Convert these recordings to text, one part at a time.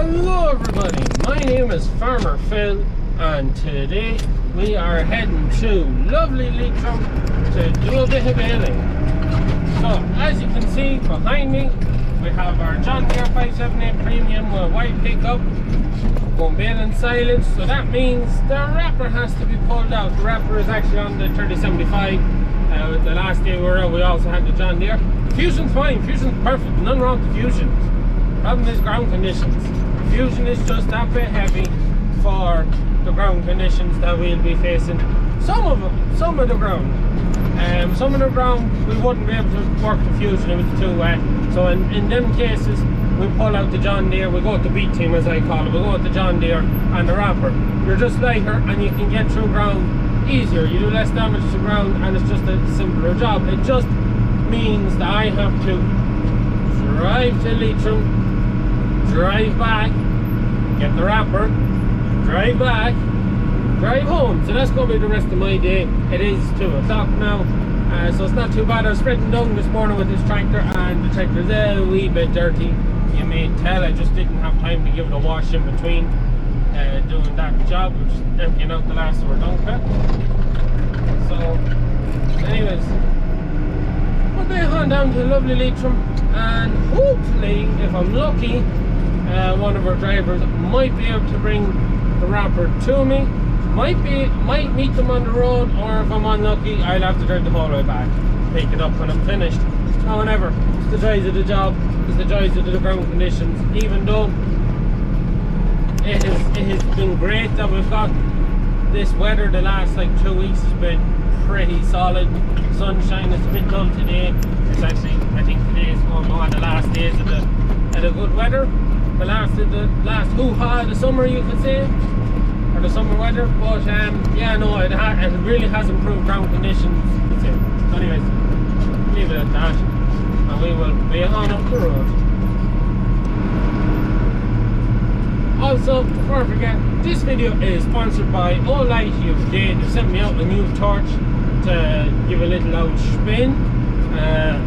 Hello everybody, my name is Farmer Phil and today we are heading to lovely Leitrim to do a bit of baling. So as you can see behind me we have our John Deere 578 Premium with a white pickup going baling silage, so that means the wrapper has to be pulled out. The wrapper is actually on the 3075. The last day we were out we also had the John Deere. Fusion's fine, Fusion's perfect, none wrong with the Fusion. Problem is ground conditions. Fusion is just that bit heavy for the ground conditions that we'll be facing. Some of the ground. Some of the ground we wouldn't be able to work the Fusion, it was too wet. So in them cases we pull out the John Deere, we go with the B team as I call it, we go with the John Deere and the wrapper. You're just lighter and you can get through ground easier. You do less damage to ground and it's just a simpler job. It just means that I have to drive to Leitrim, drive back, get the wrapper, drive back, drive home. So that's going to be the rest of my day. It is 2 o'clock now, so it's not too bad. I was spreading down this morning with this tractor and the tractor's a wee bit dirty. You may tell I just didn't have time to give it a wash in between doing that job. We're just emptying out the last of our dung pit. So anyways, we'll be on down to lovely Leitrim and hopefully, if I'm lucky, one of our drivers might be able to bring the wrapper to me. Might meet them on the road, or if I'm unlucky I'll have to drive the whole way back, pick it up when I'm finished. However, it's the joys of the job, it's the joys of the ground conditions. Even though it has been great that we've got this weather, the last like 2 weeks has been pretty solid. Sunshine, it's a bit dull today. It's actually, I think today is going on the last days of the good weather. The last hoo-ha of the summer, you could say, or the summer weather. But yeah, no, it really has improved ground conditions. So anyways, leave it at that, and we will be on up the road. Also, before I forget, this video is sponsored by Silage UK. They sent me out a new torch to give a little out spin.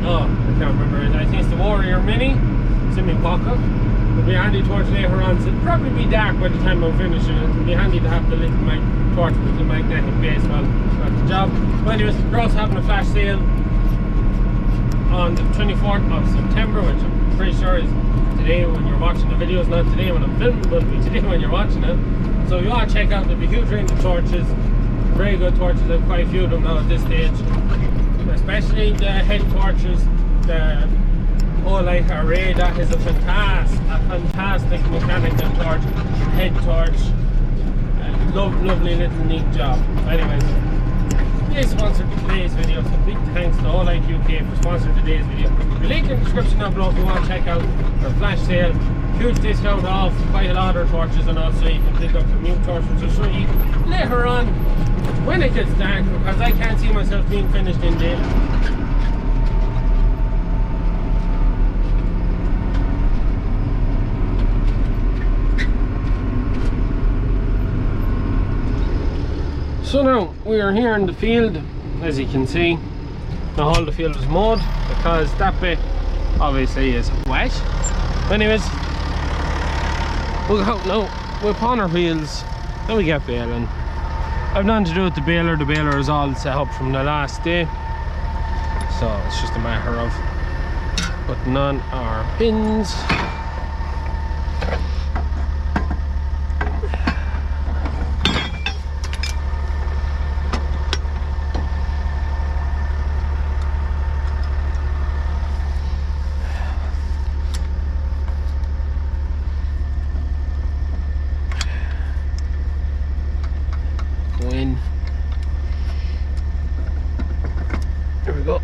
Oh, I can't remember it. I think it's the Warrior Mini. It's in my pocket. It'll be a handy torch later on, so it'll probably be dark by the time I'm finishing it. It'll be handy to have the little torch with the magnetic base while at the job. But anyways, we're also having a flash sale on the 24th of September, which I'm pretty sure is today when you're watching the videos, not today when I'm filming, but it'll be today when you're watching it. So if you want to check out, there'll be a huge range of torches, very good torches. I've quite a few of them now at this stage, especially the head torches, the Silage Array. That is a fantastic mechanical torch, head torch. Lovely little neat job. Anyways, they sponsored today's video, so big thanks to Silage UK for sponsoring today's video. The link in the description down below if you want to check out their flash sale. Huge discount off quite a lot of torches, and also you can pick up the new torch, which I'll show you later on when it gets dark, because I can't see myself being finished in daylight. So now we are here in the field. As you can see, the whole of the field is mowed because that bit obviously is wet. Anyways, we'll go out now, we'll pawn our wheels, then we get baling. I've nothing to do with the baler is all set up from the last day, so it's just a matter of putting on our pins. There we go.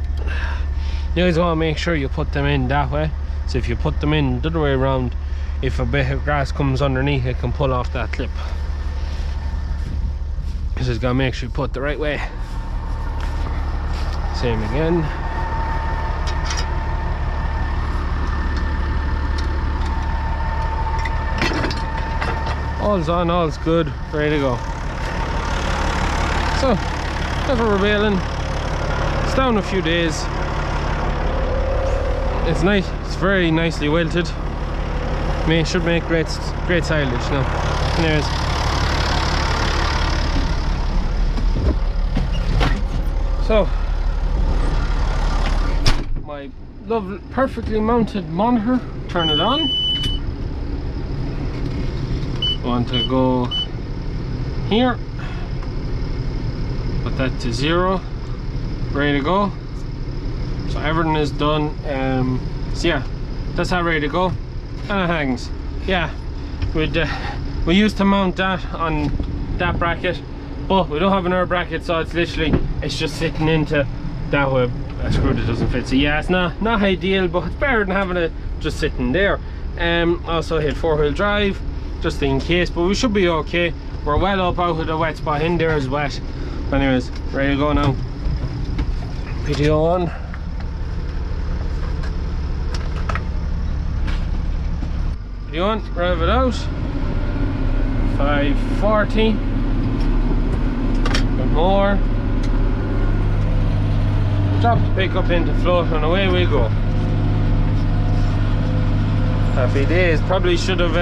You always want to make sure you put them in that way. So if you put them in the other way around, if a bit of grass comes underneath, it can pull off that clip. You just gotta make sure you put the right way. Same again. All's on, all's good, ready to go. So that's what we're baling. It's down a few days. It's nice, it's very nicely wilted. should make great silage now. Anyways, so my lovely, perfectly mounted monitor, turn it on. Want to go here, put that to 0, ready to go. So everything is done. So yeah, that's how ready to go, and it hangs. Yeah, we used to mount that on that bracket, but we don't have another bracket, so it's just sitting into that way a screw that doesn't fit. So yeah, it's not ideal, but it's better than having it just sitting there. Also hit 4-wheel drive just in case, but we should be okay. We're well up out of the wet spot. In there is wet. But anyways, ready to go now. Video on. Video on, rev it out. 540. One more. Drop the pickup into float and away we go. Happy days. Probably should have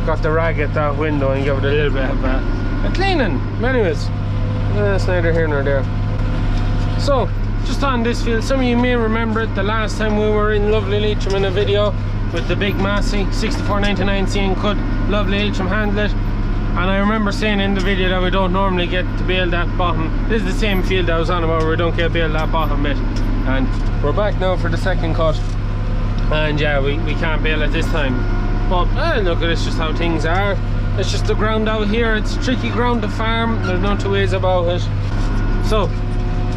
got the rag at that window and give it a little bit of a cleaning. But anyways, that's neither here nor there. So, just on this field, some of you may remember it, the last time we were in lovely Leitrim in a video with the big Massey 6499 C cut, lovely Leitrim handle it. And I remember saying in the video that we don't normally get to bale that bottom. This is the same field I was on about where we don't get bale that bottom bit. And we're back now for the second cut. And yeah, we can't bale it this time. But look at this, just how things are. It's just the ground out here. It's tricky ground to farm. There's no two ways about it. So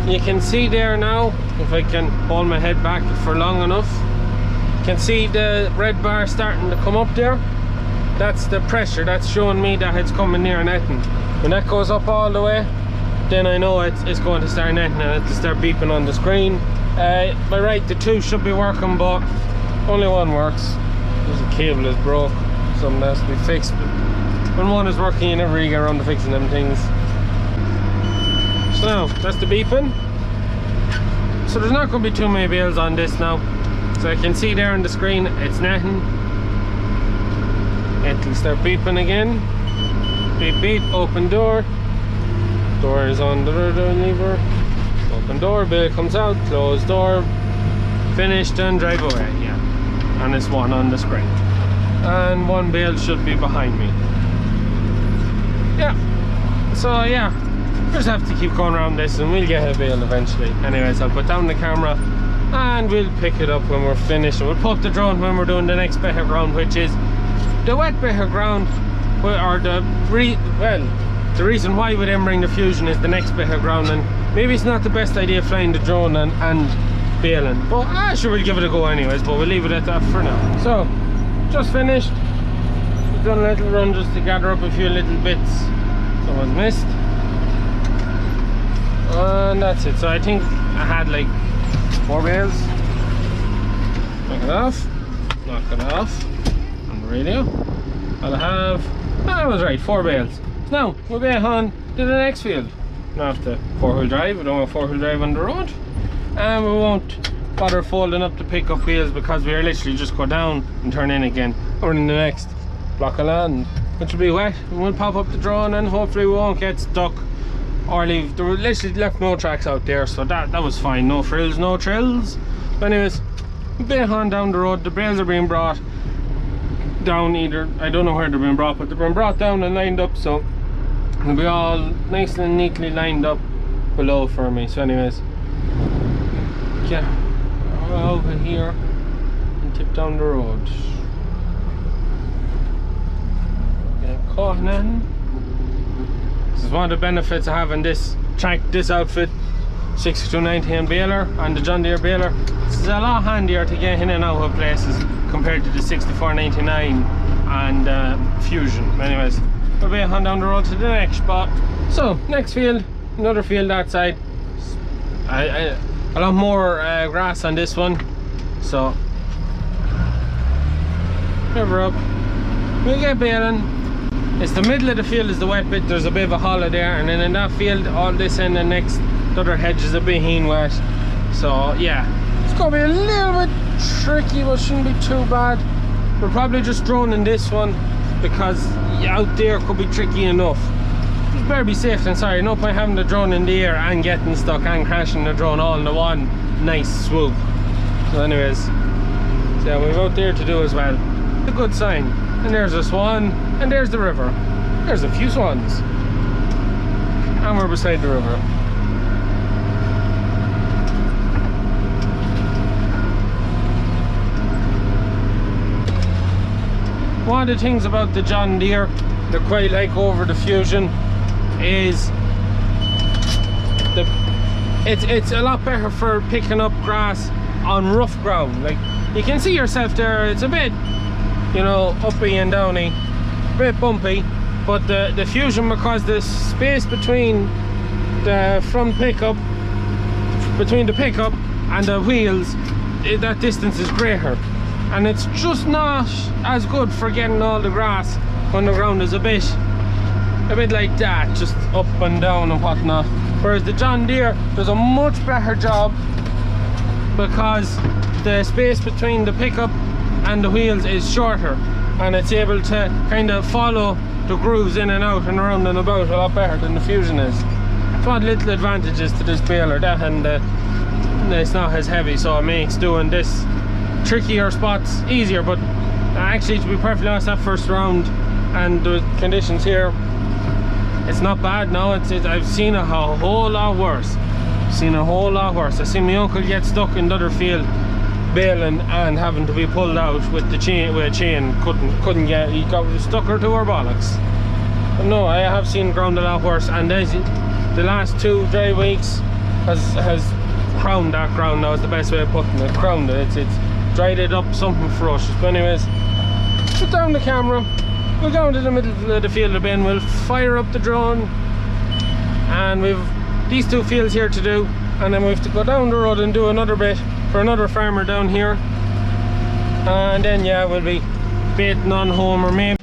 you can see there now, if I can hold my head back for long enough, you can see the red bar starting to come up there. That's the pressure. That's showing me that it's coming near netting. When that goes up all the way, then I know it's going to start netting and it'll start beeping on the screen. By right, the two should be working, but only one works. There's a cable is broke, something has to be fixed. But when one is working, you never really get around to fixing them things. So now, that's the beeping. So there's not going to be too many bales on this now. So I can see there on the screen, it's netting. It'll start beeping again. Beep beep, open door. Door is on the lever. Open door, bale comes out, close door. Finished and drive away, yeah. And it's one on the screen, and one bale should be behind me. Yeah, so yeah, just have to keep going around this and we'll get a bale eventually. Anyways, I'll put down the camera and we'll pick it up when we're finished, and we'll put up the drone when we're doing the next bit of ground, which is the wet bit of ground, or the reason why we didn't bring the Fusion is the next bit of ground, and maybe it's not the best idea flying the drone and baling, but sure, we'll give it a go anyways, but we'll leave it at that for now. So just finished. We've done a little run just to gather up a few little bits that was missed, and that's it. So I think I had like 4 bales. Knock it off on the radio. I'll have, I was right, 4 bales. Now we'll be on to the next field. Not the 4-wheel drive, we don't have 4-wheel drive on the road. And we won't bother folding up the pickup wheels because we're literally just go down and turn in again. We're in the next block of land, which will be wet, and we'll pop up the drone and hopefully we won't get stuck or leave. There were literally left no tracks out there, so that was fine. No frills, no trills. But anyways, a bit on down the road. The bales are being brought down either, I don't know where they're being brought, but they're being brought down and lined up, so they'll be all nice and neatly lined up below for me. So anyways, yeah, over here and tip down the road. Get caught in. This is one of the benefits of having this outfit 6290 and baler and the John Deere baler. This is a lot handier to get in and out of places compared to the 6499 and Fusion. Anyways, we'll be on down the road to the next spot. So next field, another field that side. A lot more grass on this one, so cover up. We'll get baling. It's the middle of the field is the wet bit. There's a bit of a hollow there, and then in that field, all this and the next, the other hedges are being wet. So yeah, it's gonna be a little bit tricky, but shouldn't be too bad. we're probably just droning this one because out there could be tricky enough. It's better be safe than sorry. No point having the drone in the air and getting stuck and crashing the drone all in the one nice swoop. So anyways, so yeah, we've out there to do as well. A good sign. And there's a swan, and there's the river. There's a few swans. And we're beside the river. One of the things about the John Deere that I quite like over the Fusion is it's a lot better for picking up grass on rough ground. Like, you can see yourself there, it's a bit, you know, uppy and downy, a bit bumpy, but the Fusion, because the space between the front pickup, between the pickup and the wheels, that distance is greater, and it's just not as good for getting all the grass when the ground is a bit like that, just up and down and whatnot. Whereas the John Deere does a much better job because the space between the pickup and the wheels is shorter, and it's able to kind of follow the grooves in and out and around and about a lot better than the Fusion is. It's one little advantages to this baler, that and it's not as heavy, so it makes doing this trickier spots easier. But actually, to be perfectly honest, that first round and the conditions here, it's not bad now. I've seen a whole lot worse. I've seen my uncle get stuck in the other field baling and having to be pulled out with the chain, with a chain. Couldn't get, he got stuck her to her bollocks. But no, I have seen ground a lot worse, and the last 2 dry weeks has crowned that ground. Now is the best way of putting it. Crowned it. It's dried it up something ferocious. But anyways, put down the camera, we'll go into the middle of the field bin, we'll fire up the drone, and we've these 2 fields here to do, and then we have to go down the road and do another bit for another farmer down here, and then yeah, we'll be baiting on home, or maybe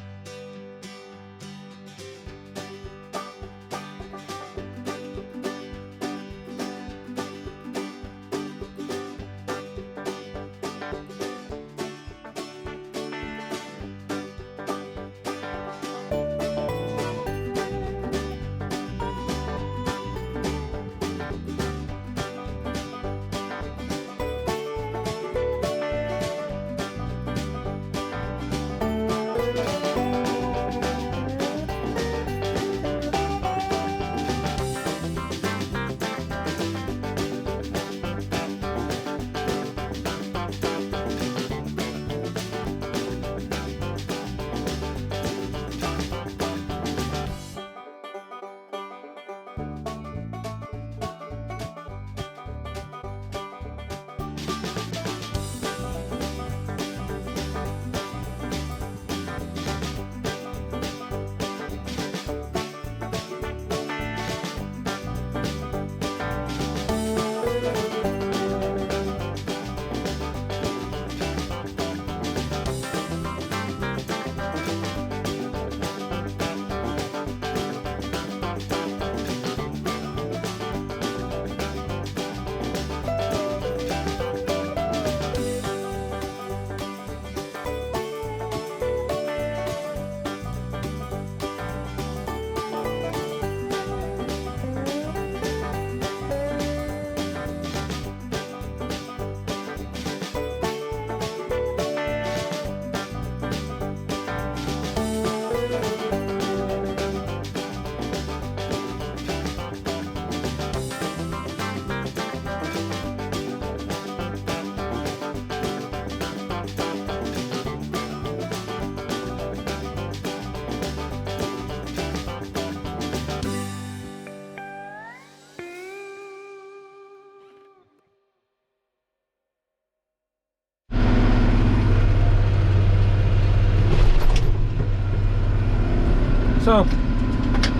so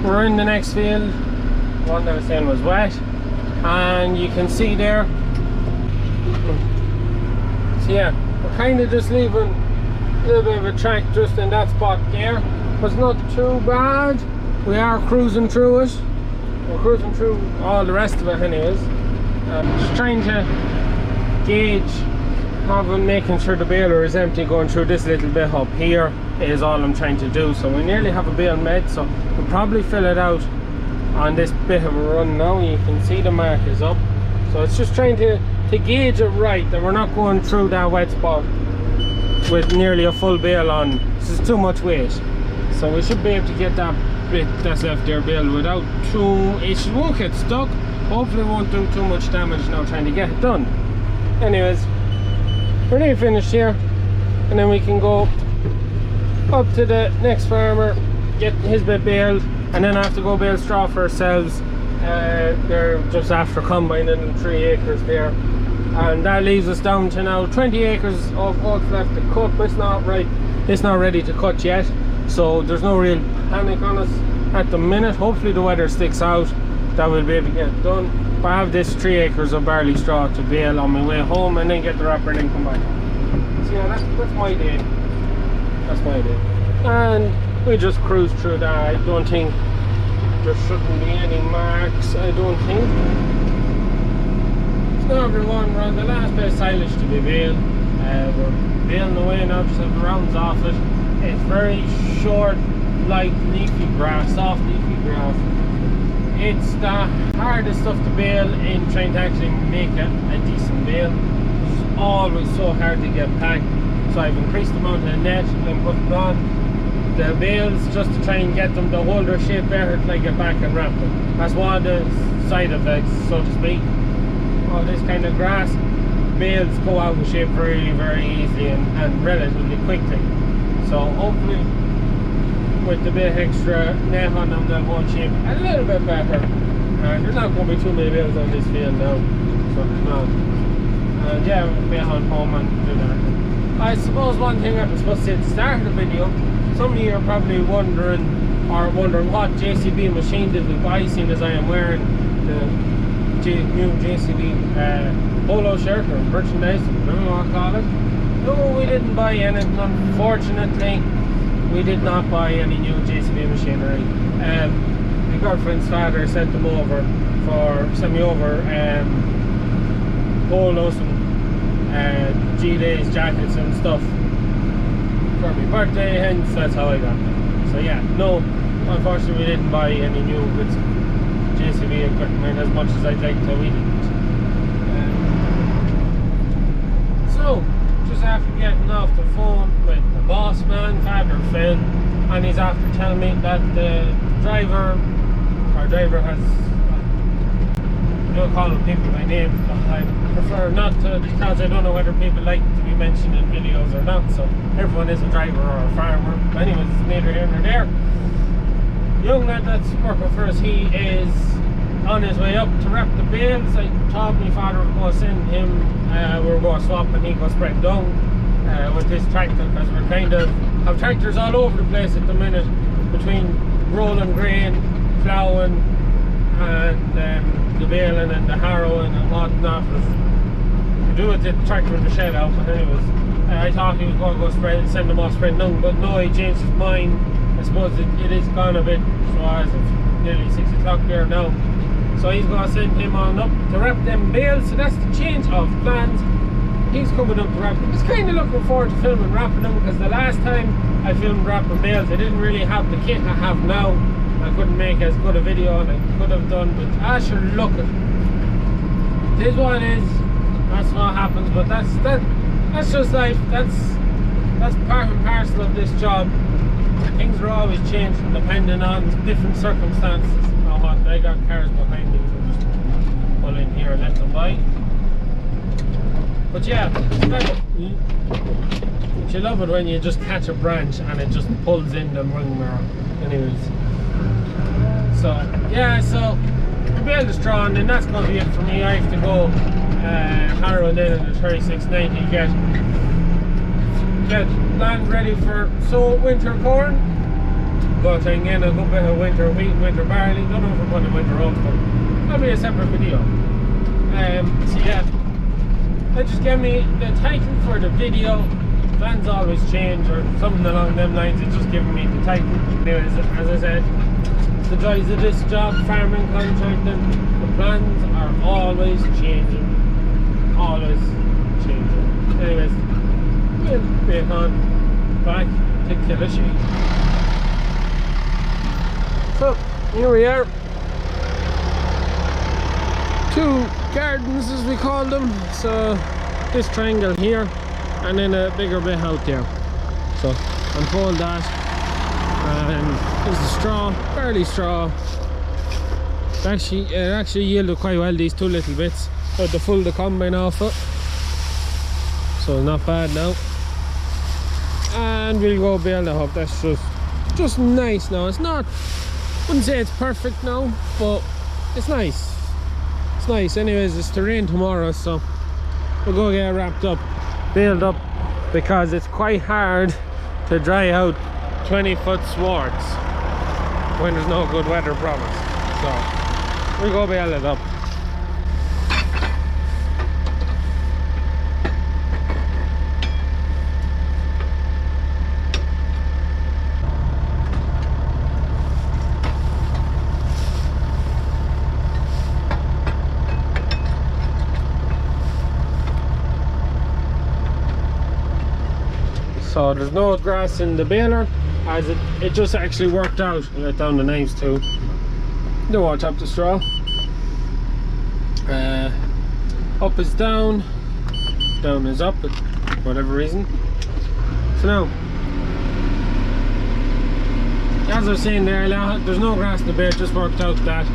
we're in the next field. One that I was saying was wet, and you can see there. So yeah, we're kind of just leaving a little bit of a track just in that spot there, but it's not too bad. We are cruising through it. We're cruising through all the rest of it anyways. Just trying to gauge having making sure the baler is empty, going through this little bit up here is all I'm trying to do. So we nearly have a bale made, so we'll probably fill it out on this bit of a run now. You can see the mark is up, so it's just trying to gauge it right that we're not going through that wet spot with nearly a full bale on. This is too much weight, so we should be able to get that bit that's left there baled without it won't get stuck. Hopefully it won't do too much damage now trying to get it done. Anyways, we're nearly finished here, and then we can go up to the next farmer, get his bit baled, and then I have to go bale straw for ourselves. They're just after combining 3 acres there, and that leaves us down to now 20 acres of oats left to cut, but it's not ready to cut yet, so there's no real panic on us at the minute. Hopefully the weather sticks out, that we'll be able to get it done. But I have this 3 acres of barley straw to bale on my way home, and then get the wrapper and then come back. So yeah, that's my day. That's my day. And we just cruise through that. I don't think there shouldn't be any marks, I don't think. So everyone, we're on the last bit of silage to be baled. We're baling away now, just have the rounds off it. It's very short, light, leafy grass, soft leafy grass. It's the hardest stuff to bale in trying to actually make a decent bale. It's always so hard to get packed. So I've increased the amount of net I'm putting on the bales just to try and get them to hold their shape better till I get back and wrap them. That's one of the side effects, so to speak. All this kind of grass, bales go out of shape very, very easily and relatively quickly. So hopefully with the bit extra net on them, they'll hold shape a little bit better. There's not going to be too many bales on this field now, so there's not. And yeah, we'll be on home and do that. I suppose one thing I was supposed to say at the start of the video, some of you are probably wondering what JCB machine did we buy, seeing as I am wearing the new JCB polo shirt or merchandise, I don't know what to call it. No, we didn't buy anything, unfortunately. We did not buy any new JCB machinery. My girlfriend's father sent me over polos and G-Days jackets and stuff for my birthday, hence that's how I got them. So yeah, no, unfortunately we didn't buy any new bits of JCB equipment as much as I'd like to. We didn't. So just after getting off the phone with the boss man, Father Phil, and he's after telling me that the our driver has, I don't call them people by name, but I prefer not to, because I don't know whether people like to be mentioned in videos or not, so everyone is a driver or a farmer. But anyways, it's neither here nor there. The young lad that's working for us, he is on his way up to wrap the bales. I told my father we're going to send him, we're going to swap and he goes spread down with his tractor, because we're kind of have tractors all over the place at the minute, between rolling grain, ploughing, and the baling and the harrowing and whatnot. We do it, the tractor in the shed out. But anyways, I thought he was going to go send them off spread down, but no, he changed his mind. I suppose it is gone a bit, so as of nearly 6 o'clock there now. So he's going to send him on up to wrap them bales. So that's the change of plans. He's coming up to wrap them. I was kind of looking forward to filming wrapping them, because the last time I filmed wrapping bales, I didn't really have the kit I have now. I couldn't make as good a video as I could have done, but sure, look, it is what it is. That's what happens. But that's just life. That's part and parcel of this job. Things are always changing depending on different circumstances. Oh, what? I got cars behind me, so just pull in here and let them by. But yeah, you love it when you just catch a branch and it just pulls in the rung mirror. Anyways, so yeah, so the bale is drawn, and that's going to be it for me. I have to go harrow then in the 3690, get land ready for winter corn. Go try and get a good bit of winter wheat, winter barley. Don't know if we're going to winter oats, but that'll be a separate video. So yeah, that just gave me the title for the video. Plans always change, or something along them lines. It's just giving me the title. Anyways, as I said, the joys of this job, farming, contracting, the plans are always changing. Always change it. Anyways, we'll be on back to Silage. So here we are, two gardens as we call them. So this triangle here, and then a bigger bit out there. So unfold that, and there's the straw, barely straw. It actually yielded quite well, these two little bits. Had to full the combine off it, so not bad now. And we'll go bale the hub. That's just nice now. It's not, wouldn't say it's perfect now, but it's nice. It's nice. Anyways, it's to rain tomorrow, so we'll go get it wrapped up, baled up, because it's quite hard to dry out 20-foot swords when there's no good weather promised. So we'll go bale it up. So there's no grass in the baler, as it just actually worked out. I let down the knives too. Don't want to top the straw. Up is down, down is up, for whatever reason. So now, as I was saying there, there's no grass in the bale. It just worked out that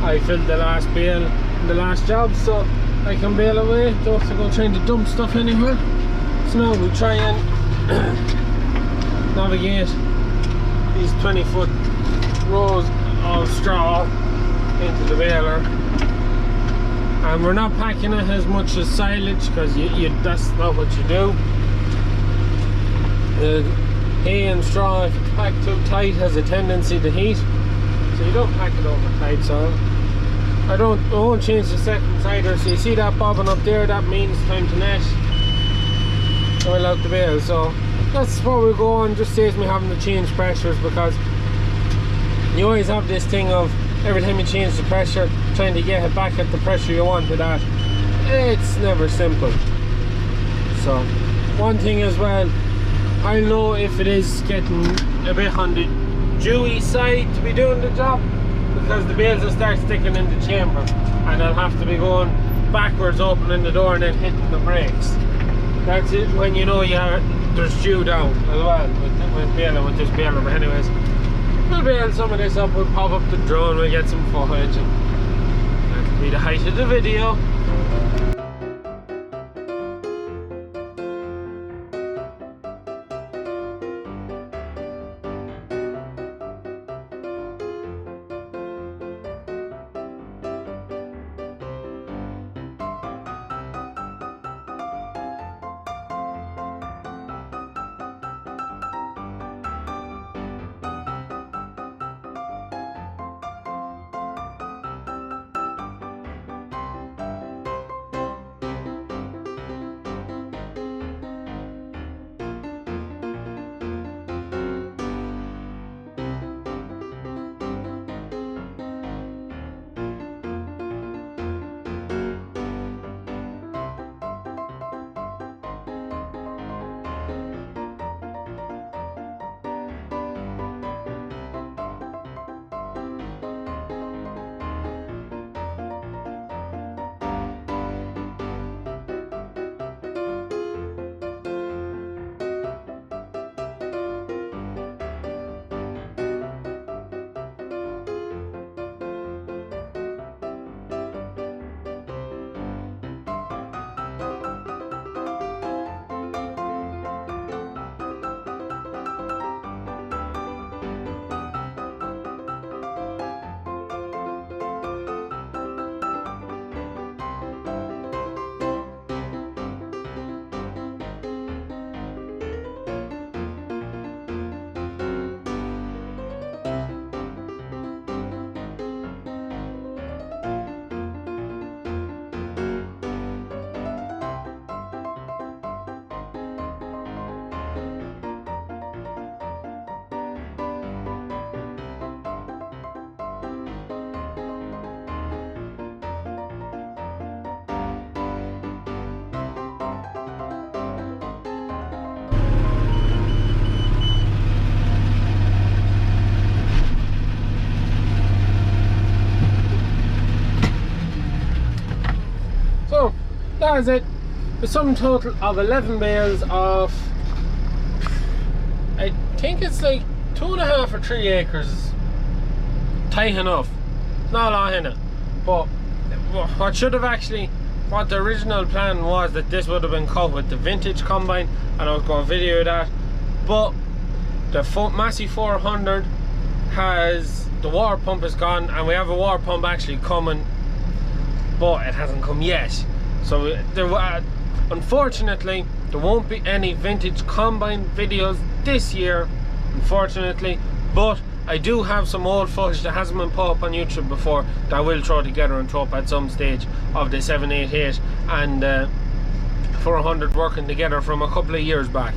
I filled the last bale in the last job, so I can bale away. Don't have to go trying to dump stuff anywhere. So now we try and navigate these 20-foot rows of straw into the baler, and we're not packing it as much as silage, because that's not what you do. Hay and straw, if it's packed too tight, has a tendency to heat, so you don't pack it over tight. So I won't change the settings either. So you see that bobbing up there, that means time to net oil out the bale. So that's what we'll go on. Just saves me having to change pressures, because you always have this thing of every time you change the pressure, trying to get it back at the pressure you wanted at. It's never simple. So one thing as well, I know if it is getting a bit on the dewy side to be doing the job, because the bales will start sticking in the chamber, and I'll have to be going backwards, opening the door and then hitting the brakes. That's it when you know there's dew down as well with baling, with this baler. But anyways, we'll bale some of this up, we'll pop up the drone, we'll get some footage, and that'll be the height of the video. that is it. The sum total of 11 bales of, I think it's like 2.5 or 3 acres. Tight enough. Not a lot in it. But what should have actually, what the original plan was, that this would have been cut with the vintage combine, and I was going to video that. But the Massey 400 has, the water pump is gone, and we have a water pump actually coming, but it hasn't come yet. So unfortunately there won't be any vintage combine videos this year, unfortunately. But I do have some old footage that hasn't been put up on YouTube before that I will throw together and throw up at some stage of the 788 and 400 working together from a couple of years back.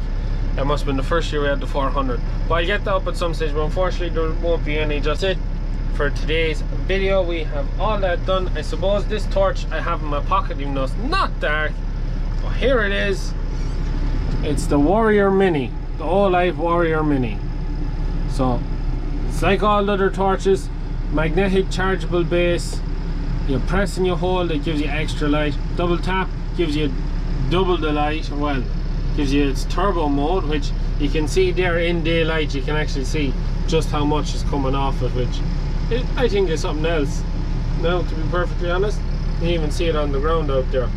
That must have been the first year we had the 400. But I'll get that up at some stage, but unfortunately there won't be any. Just it for today's video. We have all that done. I suppose this torch I have in my pocket, even though it's not dark, but here it is. It's the Warrior Mini, the Olive Warrior Mini. So it's like all the other torches, magnetic chargeable base. You press and you hold, it gives you extra light. Double tap gives you double the light. Well, gives you its turbo mode, which you can see there in daylight. You can actually see just how much is coming off it, which I think is something else. Now, to be perfectly honest, you can even see it on the ground out there.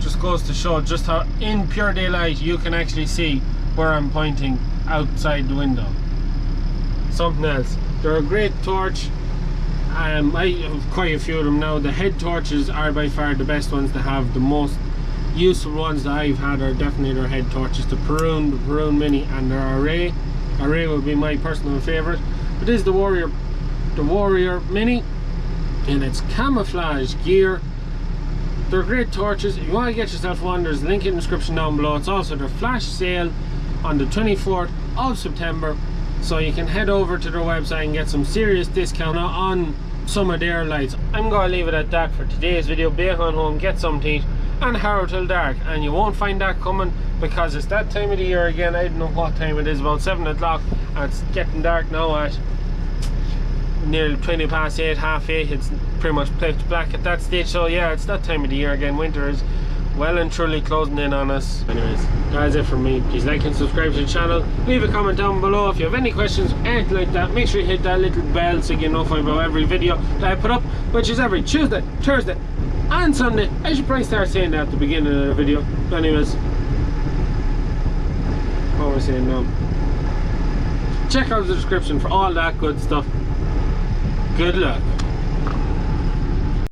Just goes to show just how in pure daylight you can actually see where I'm pointing outside the window. Something else. They're a great torch. I have quite a few of them now. The head torches are by far the best ones to have. The most useful ones that I've had are definitely their head torches. The Perun Mini and their Array. Array would be my personal favourite. But this is the Warrior Mini, and it's camouflage gear. They're great torches. If you want to get yourself one, there's a link in the description down below. It's also their flash sale on the 24th of September. So you can head over to their website and get some serious discount on some of their lights. I'm going to leave it at that for today's video. Bake on home, get some to eat, and harrow till dark. And you won't find that coming because it's that time of the year again. I don't know what time it is, about 7 o'clock, and it's getting dark now at nearly 20 past 8, half 8. It's pretty much pitch black at that stage. So yeah, it's that time of the year again. Winter is well and truly closing in on us. Anyways, that's it from me. Please like and subscribe to the channel. Leave a comment down below if you have any questions, anything like that. Make sure you hit that little bell so you get notified about every video that I put up, which is every Tuesday, Thursday and Sunday. I should probably start saying that at the beginning of the video. But anyways, what was I saying now? Check out the description for all that good stuff. Good luck.